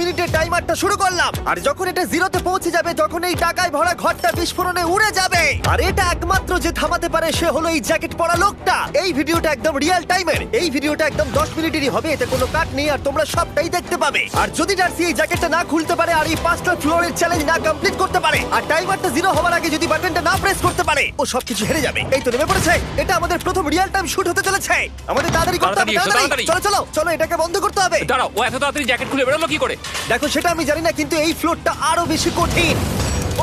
মিনিটের টাইমারটা শুরু করলাম, আর যখন এটা জিরোতে পৌঁছে যাবে তখন এই টাকায় ভরা ঘরটা বিস্ফোরণে উড়ে যাবে। আর এটা একমাত্র যে থামাতে পারে সে হলো এই জ্যাকেট পরা লোকটা। এই ভিডিওটা একদম রিয়েল টাইমের, এই ভিডিওটা একদম 10 মিনিটেরই হবে, এতে কোনো কাট নেই আর তোমরা সবটাই দেখতে পাবে। আর যদি ডার্সি এই জ্যাকেটটা না খুলতে পারে আর এই 5টা ফ্লোরের চ্যালেঞ্জ না কমপ্লিট করতে পারে আর টাইমারটা জিরো হওয়ার আগে যদি বাটনটা না প্রেস করতে পারে, ও সবকিছু হেরে যাবে। এই তো নেমে পড়েছে, এটা আমাদের প্রথম রিয়েল টাইম শুট হতে চলেছে। আমাদের তাড়াতাড়ি করতে হবে, তাড়াতাড়ি চলো চলো চলো, এটাকে বন্ধ করতে হবে। দাঁড়াও, ও এত তাড়াতাড়ি জ্যাকেট খুলে বেরোলো কি করে? দেখো সেটা আমি জানি না, কিন্তু এই ফ্লোরটা আরো বেশি কঠিন।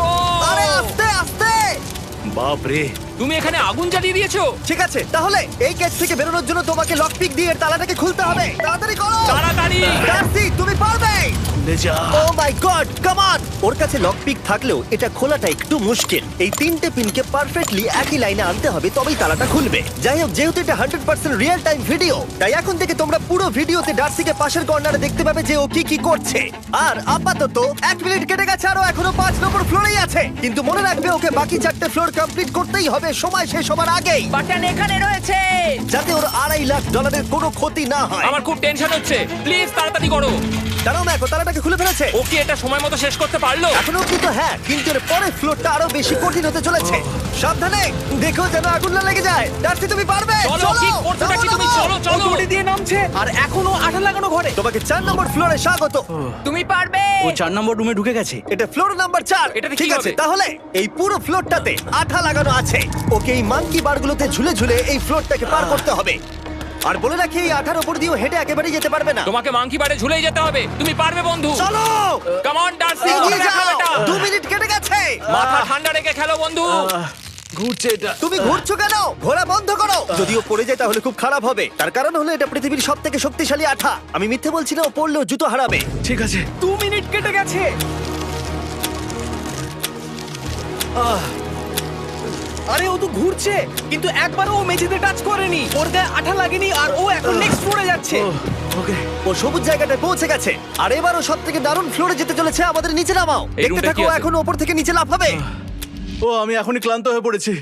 ও আরে আস্তে আস্তে। বাপ রে, তুমি এখানে আগুন জ্বালিয়ে দিয়েছো। ঠিক আছে, তাহলে এই কেস থেকে বেরোনোর জন্য তোমাকে লক পিক দিয়ে এর তালাটাকে খুলতে হবে। তাড়াতাড়ি করো তাড়াতাড়ি। ডার্সি, তুমি পারবে। লে যা। ও মাই গড, কাম অন। ওর কাছে লক পিক থাকলেও এটা খোলাটা একটু মুশকিল। এই 3টে পিনকে পারফেক্টলি একই লাইনে আনতে হবে, তবেই তালাটা খুলবে। যাই হোক, যেহেতু এটা 100% রিয়েল টাইম ভিডিও, তাই এখন থেকে তোমরা পুরো ভিডিওতে ডার্সিকে পাশের কর্নারে দেখতে পাবে যে ও কি কি করছে। আর আপাতত 1 মিনিট কেটে গেছে, আরো এখনো 5 নম্বর ফ্লোরেই আছে। কিন্তু মনে রাখবে, ওকে বাকি 4টে ফ্লোর কমপ্লিট করতেই হবে সময় শেষ হবার আগেই, বাটন এখানে রয়েছে। যাতে ওর $2.5 লাখ কোনো ক্ষতি না হয়। আমার খুব টেনশন হচ্ছে, প্লিজ তাড়াতাড়ি করো। দাঁড়াও, দেখো তালাটাকে খুলে ফেলেছে। ও কি এটা সময় মতো শেষ করতে পারলো? এখনো অব্দি তো হ্যাঁ, কিন্তু এর পরের ফ্লোরটা আরো বেশি কঠিন হতে চলেছে। সাবধানে, দেখো যেন আগুন না লেগে যায়। ডার্সি, তুমি পারবে। চলো, কি করছো নাকি তুমি? চলো চলো। দড়ি দিয়ে নামছে আর এখনো আঠা লাগানো ঘরে। তোমাকে 4 নম্বর ফ্লোরে স্বাগত। তুমি পারবে। ও 4 নম্বর রুমে ঢুকে গেছে। এটা ফ্লোর নাম্বার 4। এটাতে কি ঠিক আছে, হবে? তাহলে এই পুরো ফ্লোরটাতে আঠা লাগানো আছে। ওকে এই মাঙ্কি বারগুলোতে ঝুলে ঝুলে এই ফ্লোরটাকে পার করতে হবে। আর বলে রাখি, এই আঠার উপর দিয়েও হেঁটে একেবারেই যেতে পারবে না। তোমাকে মাংকি বারে ঝুলেই যেতে হবে। তুমি পারবে বন্ধু। চলো, কাম অন ডার্সি, এগিয়ে করে দেখাও যাও। এটা। 2 মিনিট কেটে গেছে। মাথা ঠান্ডা রেখে খেলো বন্ধু। ঘুরছে এটা। তুমি ঘুরছো কেন? ঘোরা বন্ধ করো। যদিও পড়ে যায় তাহলে খুব খারাপ হবে। তার কারণ হলো এটা পৃথিবীর সবথেকে শক্তিশালী আঠা। আমি মিথ্যে বলছি না, ও পড়লেও জুতো হারাবে। ঠিক আছে। 2 মিনিট কেটে গেছে। আরে ও তো ঘুরছে, কিন্তু একবারও ও মেঝেতে টাচ করেনি। ওর গায়ে আঠা লাগেনি আর ও এখন নেক্সট ফ্লোরে যাচ্ছে। ওকে। ও সবুজ জায়গাটায় পৌঁছে গেছে। আর এবারও সব থেকে দারুণ ফ্লোরে যেতে চলেছে। আমাদের নিচে নামাও। এই দেখতে রুমটা থাকো, কি আছে? এখন ওপর থেকে নিচে লাফাবে। ও আমি এখনই ক্লান্ত হয়ে পড়েছি।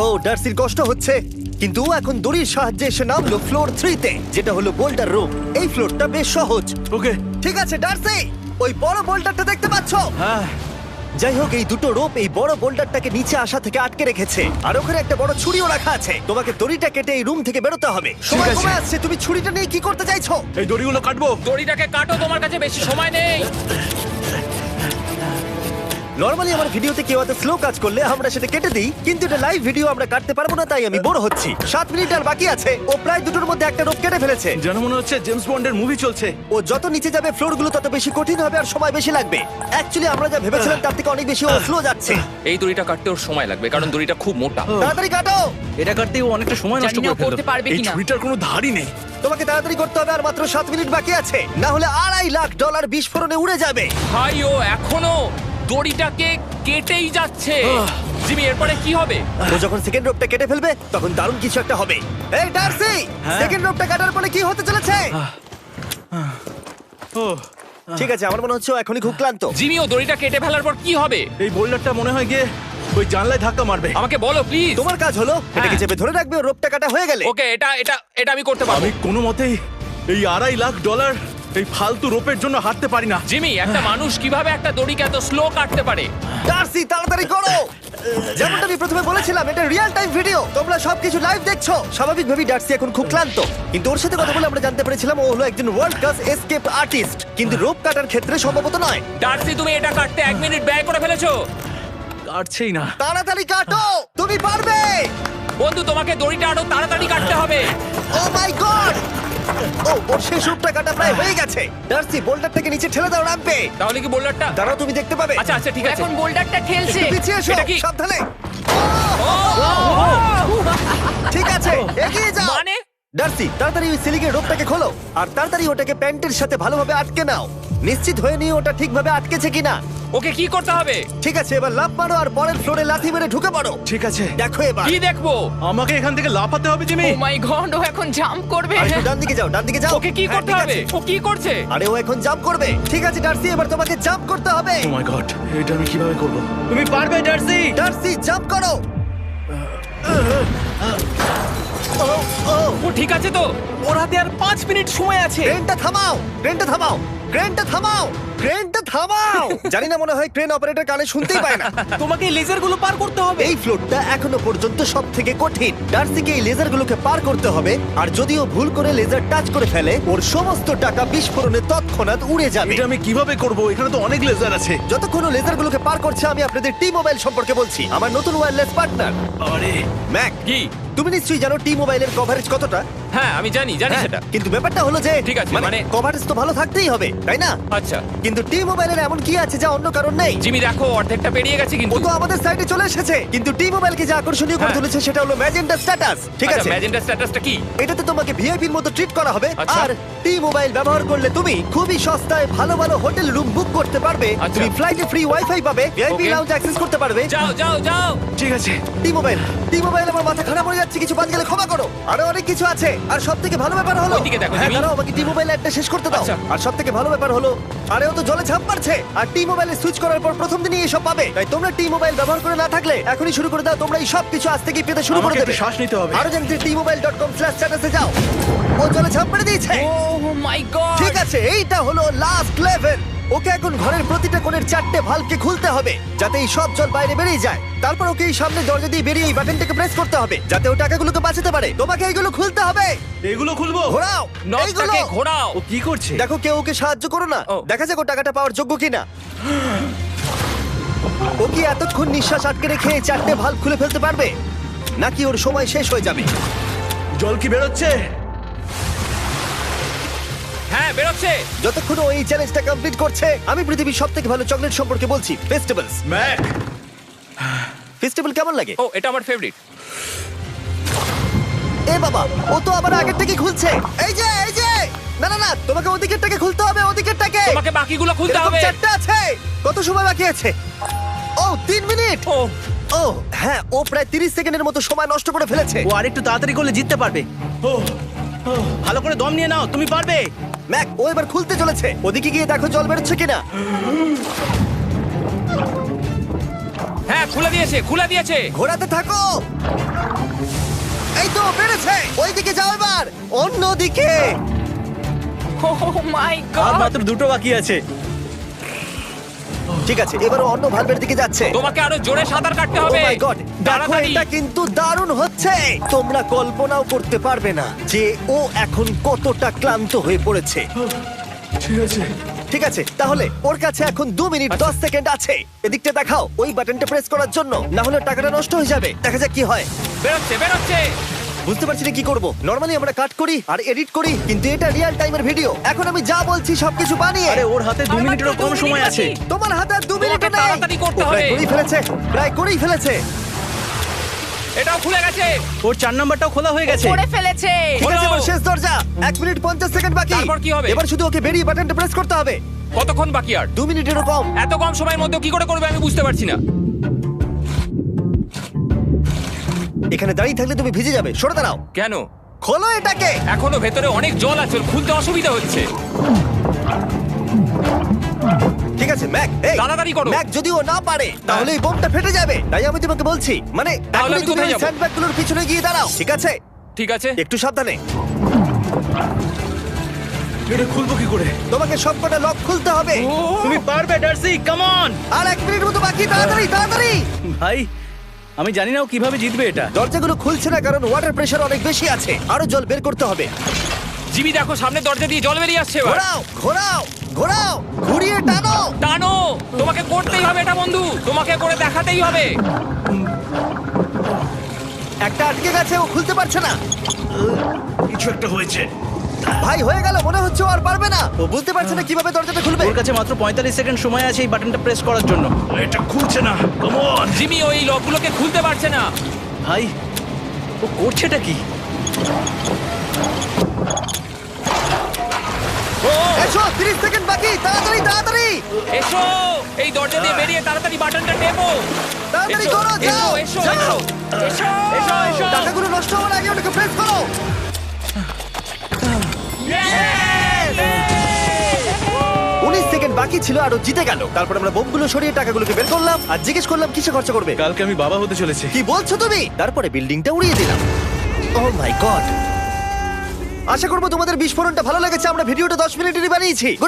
ও ডার্সির কষ্ট হচ্ছে, কিন্তু ও এখন দড়ির সাহায্যে এসে নামলো ফ্লোর 3-তে, যেটা হলো বোল্ডার রুম। এই ফ্লোরটা বেশ সহজ। ওকে। ঠিক আছে ডার্সি, ওই বড় বোল্ডারটা দেখতে পাচ্ছ? হ্যাঁ। যাই হোক, এই দুটো রোপ এই বড় বোল্ডারটাকে নিচে আসা থেকে আটকে রেখেছে। আর ওখানে একটা বড় ছুরিও রাখা আছে। তোমাকে দড়িটা কেটে এই রুম থেকে বেরোতে হবে। সময় আছে। কমে আসছে, তুমি ছুরিটা নিয়ে কি করতে চাইছো? এই দড়িগুলো কাটবো। দড়িটাকে কাটো, তোমার কাছে বেশি সময় নেই। নরমালি আমার ভিডিওতে কেউ এত স্লো কাজ করলে আমরা সেটা কেটে দিই, কিন্তু এটা লাইভ ভিডিও আমরা কাটতে পারবো না, তাই আমি বোর হচ্ছি। 7 মিনিট আর বাকি আছে। ও প্রায় দুটোর মধ্যে একটা রোপ কেটে ফেলেছে। যেন মনে হচ্ছে জেমস বন্ডের মুভি চলছে। ও যত নিচে যাবে ফ্লোরগুলো তত বেশি কঠিন হবে আর সময় বেশি লাগবে। অ্যাকচুয়ালি আমরা যা ভেবেছিলাম তার থেকে অনেক বেশি ও স্লো যাচ্ছে। এই দড়িটা কাটতে ওর সময় লাগবে, কারণ দড়িটা খুব মোটা। তাড়াতাড়ি কাটো। এটা কাটতেই ও অনেকটা সময় নষ্ট জানি না করে ফেললো। করতে পারবে এই কিনা। ছুরিটার কোনো ধারই নেই। তোমাকে তাড়াতাড়ি করতে হবে, আর মাত্র 7 মিনিট বাকি আছে, না হলে $2.5 লাখ বিস্ফোরণে উড়ে যাবে। ভাই, ও এখনো দড়িটাকে কেটেই যাচ্ছে। জিমি, এরপরে কি হবে? ও যখন সেকেন্ড রোপটা কেটে ফেলবে তখন দারুণ কিছু একটা হবে। এই ডার্সি, সেকেন্ড রোপটা কাটার পরে কি হতে চলেছে? ও ঠিক আছে, আমার মনে হচ্ছে ও এখনই খুব ক্লান্ত। জিমি, ও দড়িটা কেটে ফেলার পর কি হবে? এই বোল্ডারটা মনে হয় গিয়ে ওই জানলায় ধাক্কা মারবে। আমাকে বলো প্লিজ। তোমার কাজ হলো এটাকে চেপে ধরে রাখবে, ও রোপটা কাটা হয়ে গেলে। ওকে, এটা এটা এটা আমি করতে পারবো। আমি কোনো মতেই এই $2.5 লাখ এই ফালতু রোপের জন্য হাঁটতে পারি না। জিমি, একটা মানুষ কিভাবে একটা দড়িকে এত স্লো কাটতে পারে? ডার্সি, তাড়াতাড়ি করো। যেমনটা আমি প্রথমে বলেছিলাম, এটা রিয়েল টাইম ভিডিও, তোমরা সবকিছু লাইভ দেখছো। স্বাভাবিকভাবেই ডার্সি এখন খুব ক্লান্ত, কিন্তু ওর সাথে কথা বলে আমরা জানতে পেরেছিলাম ও হলো একজন ওয়ার্ল্ড ক্লাস এসকেপ আর্টিস্ট, কিন্তু রোপ কাটার ক্ষেত্রে সম্ভবত নয়। ডার্সি, তুমি এটা কাটতে 1 মিনিট ব্যয় করে ফেলেছো। কাটছেই না। তাড়াতাড়ি কাটো, তুমি পারবে। বন্ধু, তোমাকে দড়িটা আরো তাড়াতাড়ি কাটতে হবে। ও মাই গড! ও, ওর শেষ রূপটা কাটা প্রায় হয়ে গেছে। ডার্সি, বোল্ডারটাকে নিচে ঠেলে দাও রাম্পে। তাহলে কি বোল্ডারটা? দাঁড়াও, তুমি দেখতে পাবে। আচ্ছা আচ্ছা, ঠিক আছে। এখন বোল্ডারটা ঠেলছে। একটু পিছিয়ে এসো, এটা কি? সাবধানে। ঠিক আছে, এগিয়ে যাও। মানে? ডার্সি, তাড়াতাড়ি ওই সিলিংয়ের রোপটাকে খোলো আর তাড়াতাড়ি ওটাকে প্যান্টের সাথে ভালোভাবে আটকে নাও। নিশ্চিত হয়ে নিও ওটা ঠিকভাবে আটকেছে কিনা। ওকে কি করতে হবে? ঠিক আছে, এবার লাফ মারো আর পরের ফ্লোরে লাথি মেরে ঢুকে পড়ো। ঠিক আছে। দেখো এবার। কি দেখবো? আমাকে এখান থেকে লাফাতে হবে জিমি। ও মাই গড, ও এখন জাম্প করবে। আর একটু ডান দিকে যাও, ডান দিকে যাও। ওকে কি হ্যাঁ, করতে ঠিক হবে? আছে। ও কি করছে? আরে ও এখন জাম্প করবে। ঠিক আছে ডার্সি, এবার তোমাকে জাম্প করতে হবে। ও মাই গড, এটা আমি কিভাবে করব? তুমি পারবে ডার্সি। ডার্সি, জাম্প করো। ও, ও, ও ঠিক আছে তো? ওর হাতে আর 5 মিনিট সময় আছে। ট্রেনটা থামাও, ট্রেনটা থামাও। ক্রেনটা থামাও, ক্রেনটা থামাও। জানি না, মনে হয় ক্রেন অপারেটর কানে শুনতেই পায় না। তোমাকে এই লেজারগুলো পার করতে হবে। এই ফ্লোরটা এখনো পর্যন্ত সব থেকে কঠিন। ডার্সিকে এই লেজারগুলোকে পার করতে হবে, আর যদিও ভুল করে লেজার টাচ করে ফেলে, ওর সমস্ত টাকা বিস্ফোরণে তৎক্ষণাৎ উড়ে যাবে। এটা আমি কিভাবে করব? এখানে তো অনেক লেজার আছে। যতক্ষণ ও লেজারগুলোকে পার করছে, আমি আপনাদের টি মোবাইল সম্পর্কে বলছি, আমার নতুন ওয়্যারলেস পার্টনার। আরে ম্যাক, কি? তুমি নিশ্চয়ই জানো টি মোবাইলের কভারেজ কতটা? হ্যাঁ আমি জানি হ্যাঁ, সেটা। কিন্তু ব্যাপারটা হলো যে ঠিক আছে, মানে- কভারেজ তো ভালো থাকতেই হবে, তাই না? আচ্ছা কিন্তু টি মোবাইলের এমন কি আছে যা অন্য কারণ নেই? জিমি দেখো অর্ধেকটা পেরিয়ে গেছে ও কিন্তু। তো আমাদের সাইডে চলে এসেছে, কিন্তু টি মোবাইলকে যে আকর্ষণীয় করে হ্যাঁ। তুলেছে সেটা হলো ম্যাজেন্টা স্ট্যাটাস। ঠিক আচ্ছা, আছে, ম্যাজেন্টা স্ট্যাটাসটা কি? এটাতে তোমাকে ভিআইপির মতো ট্রিট করা হবে। আচ্ছা। আর টি মোবাইল ব্যবহার করলে তুমি খুবই সস্তায় ভালো ভালো হোটেল রুম বুক করতে পারবে। আচ্ছা। তুমি ফ্লাইটে ফ্রি ওয়াইফাই পাবে, ভিআইপি Okay. লাউঞ্জ অ্যাক্সেস করতে পারবে। যাও যাও যাও। ঠিক আছে। টি মোবাইল, টি মোবাইল, আমার মাথা খারাপ হয়ে যাচ্ছে, কিছু বাদ গেলে ক্ষমা করো। আরো অনেক কিছু আছে, আর সবথেকে ভালো ব্যাপার হলো, ওইদিকে দেখো, হ্যাঁ জিমি। দাঁড়াও, আমাকে টি মোবাইল একটা শেষ করতে দাও। আচ্ছা। আর সবথেকে ভালো ব্যাপার হলো, আরে ও তো জলে ঝাঁপ মারছে, আর টি মোবাইলে সুইচ করার পর প্রথম দিনই এসব পাবে। তাই তোমরা টি মোবাইল ব্যবহার করে না থাকলে এখনই শুরু করে দাও। তোমরা এই সব কিছু আজ থেকেই পেতে শুরু করে আমাকে দেবে। একটু শ্বাস নিতে হবে। আরো জানতে tmobile.com/status এ যাও। ও জলে ঝাঁপ মেরে দিয়েছে। ও মাই গড। ঠিক আছে, এইটা হলো লাস্ট লেভেল। ওকে এখন ঘরের প্রতিটা কোণের 4টে ভালভকে খুলতে হবে, যাতে এই সব জল বাইরে বেরিয়ে যায়। তারপর ওকে এই সামনে দরজা দিয়ে বেরিয়ে এই বাটনটাকে প্রেস করতে হবে, যাতে ও টাকাগুলোকে বাঁচাতে পারে। তোমাকে এইগুলো খুলতে হবে। এগুলো খুলবো? ঘোরাও এইগুলো। নটটাকে ঘোরাও। ও কি করছে? দেখো, কেউ ওকে সাহায্য করো না। ও। দেখা যাক ও টাকাটা পাওয়ার যোগ্য কিনা। ও কি এতক্ষণ নিঃশ্বাস আটকে রেখে 4টে ভালভ খুলে ফেলতে পারবে, নাকি ওর সময় শেষ হয়ে যাবে? জল কি বেরোচ্ছে? হ্যাঁ বেরোচ্ছে। যতক্ষণ ও এই চ্যালেঞ্জটা কমপ্লিট করছে, আমি পৃথিবীর সবথেকে ভালো চকলেট সম্পর্কে বলছি, ফেস্টিভ্যালস। ম্যাক, ফেস্টিভ্যাল কেমন লাগে? ও এটা আমার ফেভারিট। এ বাবা, ও তো আবার আগের থেকে খুলছে। এই যে, এই যে, না না না, তোমাকে ওদিকেরটাকে খুলতে হবে, ওদিকেরটাকে। তোমাকে বাকিগুলো খুলতে এরকম হবে। 4টে আছে। কত সময় বাকি আছে? ও 3 মিনিট। ও ও হ্যাঁ, ও প্রায় 30 সেকেন্ডের মতো সময় নষ্ট করে ফেলেছে। ও আরেকটু তাড়াতাড়ি করলে জিততে পারবে। ও ভালো করে দম নিয়ে নাও, তুমি পারবে। ম্যাক, ও এবার খুলতে চলেছে। ওদিকে গিয়ে দেখো জল বেরোচ্ছে কিনা। হ্যাঁ খুলে দিয়েছে, খুলে দিয়েছে। ঘোরাতে থাকো। এই তো বেড়েছে। ওইদিকে যাও এবার, অন্যদিকে। ও মাই আর গড। মাত্র দুটো বাকি আছে। ঠিক আছে, এবার ও অন্য ভালভের দিকে যাচ্ছে। তোমাকে আরো জোরে সাঁতার কাটতে Oh হবে। my God! দেখো, তাড়াতাড়ি। এটা কিন্তু দারুণ হচ্ছে। তোমরা কল্পনাও করতে পারবে না যে ও এখন কতটা ক্লান্ত হয়ে পড়েছে। ঠিক আছে। ঠিক আছে, তাহলে ওর কাছে এখন 2 মিনিট 10 সেকেন্ড আছে। এদিকটা দেখাও, ওই বাটনটা প্রেস করার জন্য, না হলে টাকাটা নষ্ট হয়ে যাবে। দেখা যাক কি হয়। বেরোচ্ছে বেরোচ্ছে। বুঝতে পারছি না কি করব। নরমালি আমরা কাট করি আর এডিট করি, কিন্তু এটা রিয়েল টাইমের ভিডিও। এখন আমি যা বলছি সবকিছু বানিয়ে। আরে ওর হাতে 2 আর মিনিটেরও মাত্র কম 2 মিনিট সময় আছে। বাকি। তোমার হাতে আর 2 মিনিট তোমাকে নেই। তাড়াতাড়ি করতে ও প্রায় হবে। করেই ফেলেছে, প্রায় করেই ফেলেছে। এটাও খুলে গেছে। ওর 4 নাম্বারটাও খোলা হয়ে গেছে। করে ফেলেছে। ঠিক আছে, হলো। এবার শেষ দরজা। 1 মিনিট 50 সেকেন্ড বাকি। তারপর কি হবে? এবার শুধু ওকে বেরিয়ে বাটনটা প্রেস করতে হবে। কতক্ষণ বাকি আর? 2 মিনিটেরও কম। এত কম সময়ের মধ্যে কি করে করবে আমি বুঝতে পারছি না। এখানে দাঁড়িয়ে থাকলে তুমি ভিজে যাবে, সরে দাঁড়াও। কেন? খোলো এটাকে। এখনো ভেতরে অনেক জল আছে, ওর খুলতে অসুবিধা হচ্ছে। ঠিক আছে ম্যাক, এই তাড়াতাড়ি করো। ম্যাক, যদি ও না পারে তাহলে এই বোমটা ফেটে যাবে। তাই আমি তোমাকে বলছি, মানে তাহলে এখনই আমি তুমি কোথায় ওই যাবো? স্যান্ডব্যাগগুলোর পিছনে গিয়ে দাঁড়াও, ঠিক আছে? ঠিক আছে। একটু সাবধানে। এটা খুলবো কি করে? তোমাকে সবকটা লক খুলতে হবে। তুমি পারবে ডার্সি, কাম অন। আর 1 মিনিট মতো বাকি, তাড়াতাড়ি তাড়াতাড়ি। ভাই আমি জানি না ও কিভাবে জিতবে এটা। দরজাগুলো খুলছে না কারণ ওয়াটার প্রেশার অনেক বেশি আছে। আরো জল বের করতে হবে। জিমি দেখো সামনে দরজা দিয়ে জল বেরিয়ে আসছে এবার। ঘোরাও ঘোরাও ঘোরাও, ঘুরিয়ে টানো। টানো। তোমাকে করতেই হবে এটা বন্ধু, তোমাকে করে দেখাতেই হবে। একটা আটকে গেছে, ও খুলতে পারছে না। কিছু একটা হয়েছে। ভাই হয়ে গেল, মনে হচ্ছে ও আর পারবে না। ও বুঝতে পারছে না কিভাবে দরজাটা খুলবে। ওর কাছে মাত্র 45 সেকেন্ড সময় আছে এই বাটনটা প্রেস করার জন্য। এটা খুলছে না। Come on. জিমি ওই লকগুলোকে খুলতে পারছে না। ভাই ও করছেটা কি? ও এসো, 30 সেকেন্ড বাকি, তাড়াতাড়ি তাড়াতাড়ি। এসো, এই দরজা দিয়ে বেরিয়ে তাড়াতাড়ি বাটনটা টেপো। তাড়াতাড়ি এসো, করো, যাও এসো, যাও। এসো, এসো, এসো, এসো। টাকাগুলো নষ্ট হওয়ার আগে ওটাকে প্রেস করো। 19 সেকেন্ড বাকি ছিল আর ও জিতে গেল। তারপর আমরা বোমগুলো সরিয়ে টাকাগুলোকে বের করলাম আর জিজ্ঞেস করলাম কিসে খরচা করবে। কালকে আমি বাবা হতে চলেছি। কি বলছো তুমি? তারপরে বিল্ডিংটা উড়িয়ে দিলাম। ও মাই গড। আশা করবো তোমাদের বিস্ফোরণটা ভালো লেগেছে। আমরা ভিডিওটা 10 মিনিটেরই বানিয়েছি। Goodbye.